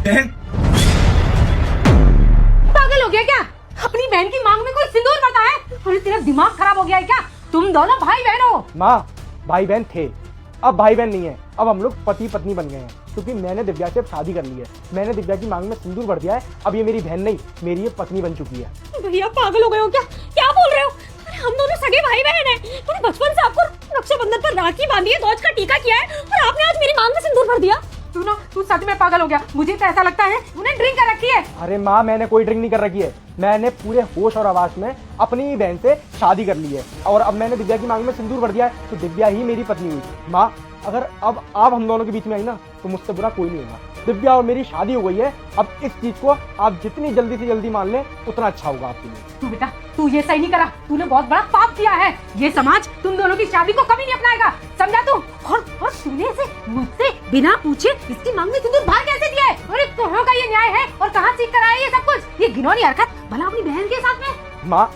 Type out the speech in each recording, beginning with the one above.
बहन पागल हो गया क्या? अपनी बहन की मांग में कोई सिंदूर भरता है? अरे तेरा दिमाग खराब हो गया है क्या? तुम दोनों भाई बहन हो। माँ, भाई बहन थे, अब भाई बहन नहीं है। अब हम लोग पति पत्नी बन गए हैं, क्योंकि मैंने दिव्या से शादी कर ली है। मैंने दिव्या की मांग में सिंदूर भर दिया है। अब ये मेरी बहन नहीं, मेरी ये पत्नी बन चुकी है। भैया पागल हो गए हो क्या? क्या बोल रहे हो? अरे हम दोनों सगे भाई बहन हैं। तूने बचपन से आपको रक्षाबंधन पर राखी बांधी है, गौज का टीका किया है, और आपने आज मेरी मांग में सिंदूर भर दिया। तू सच में पागल हो गया। मुझे तो ऐसा लगता है उन्हें ड्रिंक कर रखी है। अरे माँ, मैंने कोई ड्रिंक नहीं कर रखी है। मैंने पूरे होश और आवाज में अपनी ही बहन से शादी कर ली है, और अब मैंने दिव्या की मांग में सिंदूर भर दिया है, तो दिव्या ही मेरी पत्नी हुई। माँ, अगर अब आप हम दोनों के बीच में आई ना, तो मुझसे बुरा कोई नहीं होगा। दिव्या और मेरी शादी हो गई है। अब इस चीज को आप जितनी जल्दी से जल्दी मान लें, उतना अच्छा होगा आपके लिए। बेटा, तू ये सही नहीं करा। तूने बहुत बड़ा पाप किया है। ये समाज तुम दोनों की शादी को कभी नहीं अपनाएगा, समझा तू? और तूने इसे मुझसे बिना पूछे इसकी मांग में सिंदूर बाहर कैसे दिया है? अरे कहाँ का ये न्याय है और कहाँ सीख कर आया ये सब कुछ? ये घिनौनी हरकत, भला अपनी बहन के साथ में। माँ,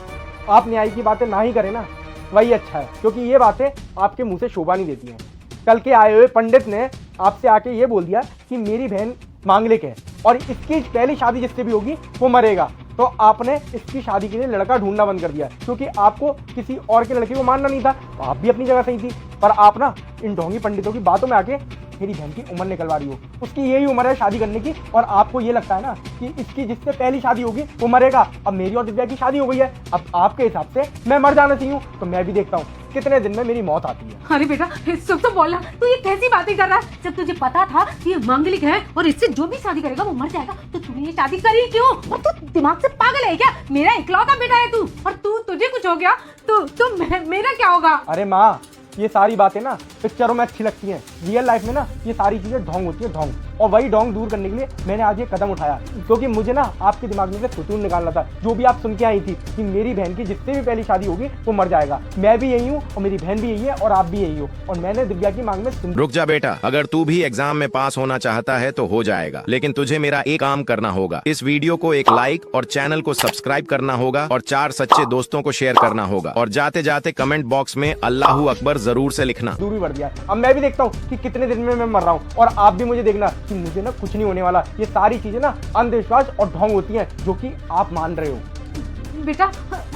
आप न्याय की बातें ना ही करें ना, वही अच्छा है, क्योंकि ये बातें आपके मुंह से शोभा नहीं देती हैं। कल के आए हुए पंडित ने आपसे आके ये बोल दिया कि मेरी बहन मांगलिक है और इसकी पहली शादी जिससे भी होगी वो मरेगा, तो आपने इसकी शादी के लिए लड़का ढूंढना बंद कर दिया, क्योंकि आपको किसी और के लड़के को मानना नहीं था। तो आप भी अपनी जगह सही थी, पर आप ना इन ढोंगी पंडितों की बातों में आके मेरी बहन की उम्र निकलवा रही हो। उसकी यही उम्र है शादी करने की, और आपको ये लगता है ना कि इसकी जिससे पहली शादी होगी वो मरेगा। अब मेरी और दिव्या की शादी हो गई है, अब आपके हिसाब से मैं मर जाना चाहिए, तो मैं भी देखता हूँ कितने दिन में मेरी मौत आती है। अरे बेटा, सुख तो बोलना, तू ये कैसी बातें कर रहा है? जब तुझे पता था कि ये मांगलिक है और इससे जो भी शादी करेगा वो मर जाएगा, तो तूने ये शादी करी क्यों? और तू दिमाग से पागल है क्या? मेरा इकलौता बेटा है तू, और तुझे कुछ हो गया तो मेरा क्या होगा? अरे माँ, ये सारी बातें ना पिक्चरों में अच्छी लगती हैं, रियल लाइफ में ना ये सारी चीजें ढोंग होती है, ढोंग। और वही ढोंग दूर करने के लिए मैंने आज ये कदम उठाया, क्योंकि मुझे ना आपके दिमाग में से फितूर निकालना था। जो भी आप सुन के आई थी कि मेरी बहन की जिससे भी पहली शादी होगी वो मर जाएगा, मैं भी यही हूँ और मेरी बहन भी यही है और आप भी यही हो, और मैंने दिव्या की मांग में रुक जा बेटा, अगर तू भी एग्जाम में पास होना चाहता है तो हो जाएगा, लेकिन तुझे मेरा एक काम करना होगा। इस वीडियो को एक लाइक और चैनल को सब्सक्राइब करना होगा, और 4 सच्चे दोस्तों को शेयर करना होगा, और जाते जाते कमेंट बॉक्स में अल्लाहू अकबर जरूर से लिखना। दूर भी बढ़ दिया। अब मैं भी देखता हूँ कि कितने दिन में मैं मर रहा हूँ, और आप भी मुझे देखना कि मुझे ना कुछ नहीं होने वाला। ये सारी चीजें ना अंधविश्वास और ढोंग होती हैं, जो कि आप मान रहे हो। बेटा,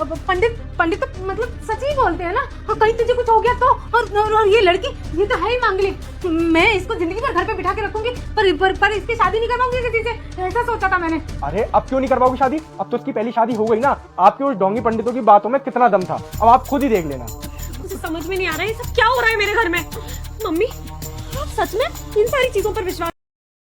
पंडित तो मतलब सच ही बोलते हैं ना? और कहीं तुझे कुछ हो गया तो? और ये लड़की, ये तो है ही मांगलिक। मैं इसको जिंदगी भर घर पे बिठा के रखूंगी, पर इसकी शादी नहीं करवाऊंगी किसी से, ऐसा सोचा था मैंने। अरे अब क्यों नहीं करवाओगी शादी? अब तो इसकी पहली शादी हो गई ना। आपके उस ढोंगी पंडितों की बातों में कितना दम था, अब आप खुद ही देख लेना। मुझे समझ में नहीं आ रहा है ये सब क्या हो रहा है मेरे घर में। मम्मी, आप सच में इन सारी चीजों पर विश्वास